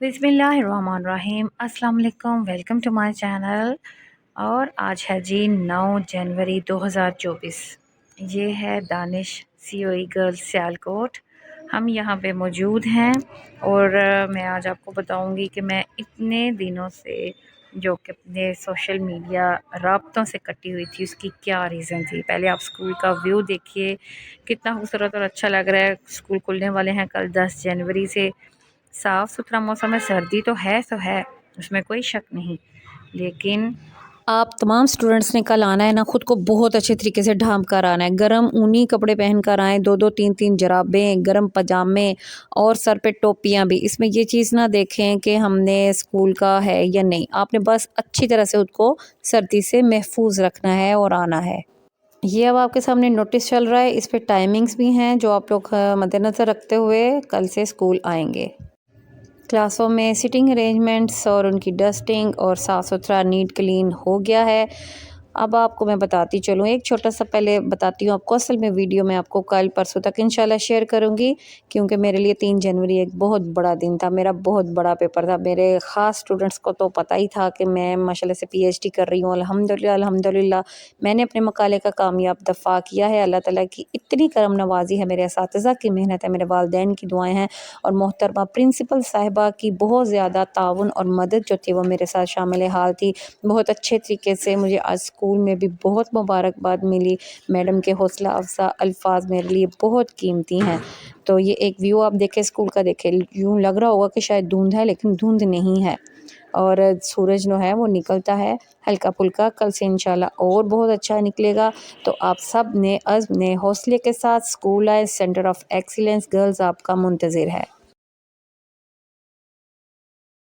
बिस्मिल्लाहिर्रहमानिर्रहीम। अस्सलाम वालेकुम, वेलकम टू माय चैनल। और आज है जी 9 जनवरी 2024। ये है दानिश सीओई गर्ल्स सियालकोट। हम यहाँ पे मौजूद हैं और मैं आज आपको बताऊंगी कि मैं इतने दिनों से जो कि अपने सोशल मीडिया राब्तों से कटी हुई थी उसकी क्या रीज़न थी। पहले आप स्कूल का व्यू देखिए, कितना खूबसूरत और अच्छा लग रहा है। स्कूल खुलने वाले हैं कल 10 जनवरी से। साफ़ सुथरा मौसम है, सर्दी तो है, उसमें कोई शक नहीं, लेकिन आप तमाम स्टूडेंट्स ने कल आना है ना, खुद को बहुत अच्छे तरीके से ढांप कर आना है। गरम ऊनी कपड़े पहन कर आएँ, 2-2 3-3 जराबें, गरम पजामे और सर पे टोपियाँ भी। इसमें ये चीज़ ना देखें कि हमने स्कूल का है या नहीं, आपने बस अच्छी तरह से खुद को सर्दी से महफूज रखना है और आना है। ये अब आपके सामने नोटिस चल रहा है, इस पे टाइमिंग्स भी हैं जो आप लोग मद्देनज़र रखते हुए कल से स्कूल आएंगे। क्लासों में सिटिंग अरेंजमेंट्स और उनकी डस्टिंग और साफ़ सुथरा नीट क्लीन हो गया है। अब आपको मैं बताती चलूँ, एक छोटा सा पहले बताती हूँ आपको। असल में वीडियो मैं आपको कल परसों तक इंशाल्लाह शेयर करूँगी, क्योंकि मेरे लिए 3 जनवरी एक बहुत बड़ा दिन था। मेरा बहुत बड़ा पेपर था। मेरे ख़ास स्टूडेंट्स को तो पता ही था कि मैं माशाल्लाह से पीएचडी कर रही हूँ। अल्हम्दुलिल्लाह अल्हम्दुलिल्लाह मैंने अपने मकाले का कामयाब दफ़ा किया है। अल्लाह ताला की इतनी करम नवाज़ी है, मेरे असातिज़ा की मेहनत है, मेरे वालिदैन की दुआएँ हैं और मोहतरमा प्रिंसिपल साहिबा की बहुत ज़्यादा ताउन और मदद जो थी वो मेरे साथ शामिल हाल थी। बहुत अच्छे तरीके से मुझे आज स्कूल में भी बहुत मुबारकबाद मिली। मैडम के हौसला अफ़ज़ा अल्फाज मेरे लिए बहुत कीमती हैं। तो ये एक व्यू आप देखें स्कूल का, देखें, यूँ लग रहा होगा कि शायद धुंध है, लेकिन धुंध नहीं है और सूरज जो है वो निकलता है हल्का फुल्का। कल से इंशाल्लाह और बहुत अच्छा निकलेगा। तो आप सब ने अज़्म ने हौसले के साथ स्कूल आए। सेंटर ऑफ एक्सीलेंस गर्ल्स आपका मुंतज़िर है।